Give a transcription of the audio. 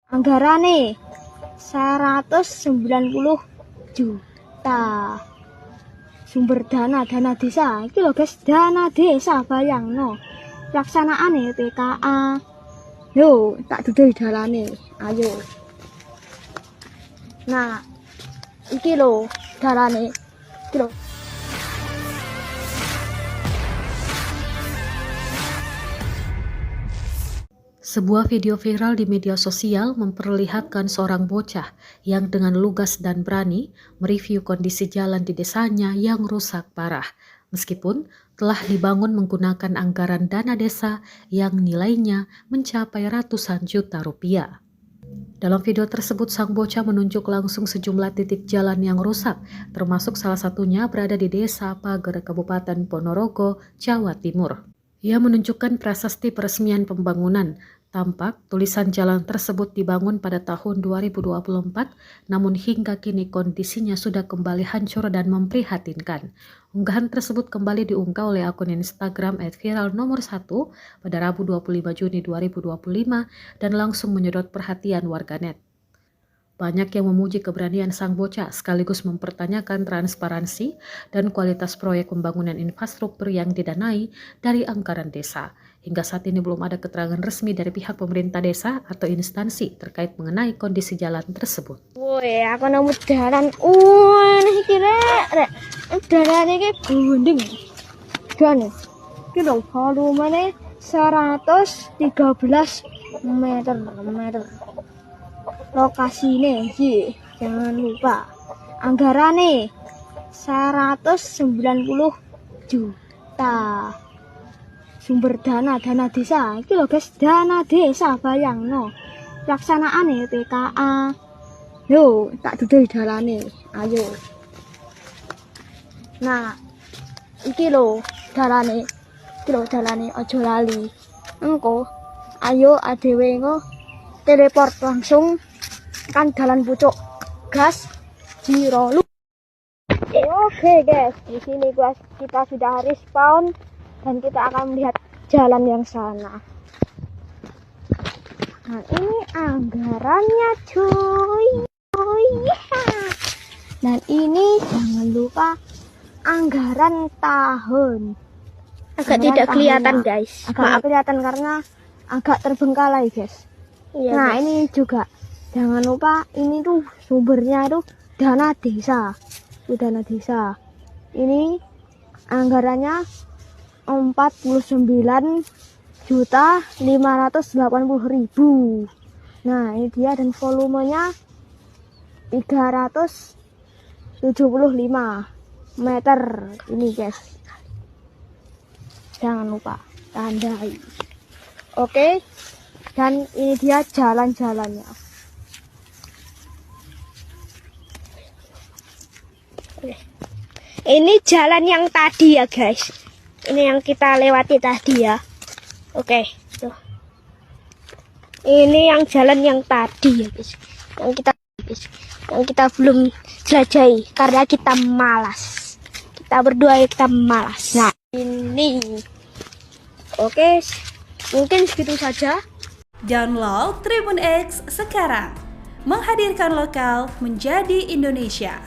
Anggarane 190 juta. Sumber dana desa. Iki lho guys, dana desa bayangno. Pelaksanaane PKA. Yo, tak duduhi dalane. Ayo. Nah, iki lho dalane. Iki lho. Sebuah video viral di media sosial memperlihatkan seorang bocah yang dengan lugas dan berani mereview kondisi jalan di desanya yang rusak parah, meskipun telah dibangun menggunakan anggaran dana desa yang nilainya mencapai ratusan juta rupiah. Dalam video tersebut, sang bocah menunjuk langsung sejumlah titik jalan yang rusak, termasuk salah satunya berada di Desa Pager, Kabupaten Ponorogo, Jawa Timur. Ia menunjukkan prasasti peresmian pembangunan. Tampak tulisan jalan tersebut dibangun pada tahun 2024, namun hingga kini kondisinya sudah kembali hancur dan memprihatinkan. Unggahan tersebut kembali diunggah oleh akun Instagram @viralnomor1 pada Rabu 25 Juni 2025 dan langsung menyedot perhatian warganet. Banyak yang memuji keberanian sang bocah sekaligus mempertanyakan transparansi dan kualitas proyek pembangunan infrastruktur yang didanai dari anggaran desa. Hingga saat ini belum ada keterangan resmi dari pihak pemerintah desa atau instansi terkait mengenai kondisi jalan tersebut. Woi, aku nemu dalan. Iki rek. Dalane iki gundeng. Gane. Iki lho volumene 113 meter. Lokasinya sih jangan lupa anggarane 190 juta. Sumber dana desa. Iki lho guys, dana desa bayangno. Pelaksanaane PKA. Yo, tak duduhi dalane. Ayo. Nah, iki lho dalane. Iki lho dalane, aja lali. Engko ayo adewe engko teleport langsung kan jalan pucuk gas Jirolu. Oke guys, di sini guys kita sudah respawn dan kita akan melihat jalan yang sana. Nah, ini anggarannya cuy. Oh iya. Dan ini jangan lupa anggaran tahun. Agak tidak kelihatan guys. Agak kelihatan karena agak terbengkalai guys. Iya, Nah guys. ini juga jangan lupa ini tuh sumbernya tuh dana desa. Dana desa. Ini anggarannya 49.580.000. Nah ini dia dan volumenya 375 meter ini guys. Jangan lupa tandai. Oke. Dan ini dia jalan-jalannya. Ini jalan yang tadi ya guys. Ini yang kita lewati tadi ya. Oke, tuh. Ini yang jalan yang tadi ya guys. Yang kita belum jelajahi karena kita malas. Kita berdua kita malas. Nah ini. Oke, mungkin segitu saja. Download Tribun X sekarang, menghadirkan lokal menjadi Indonesia.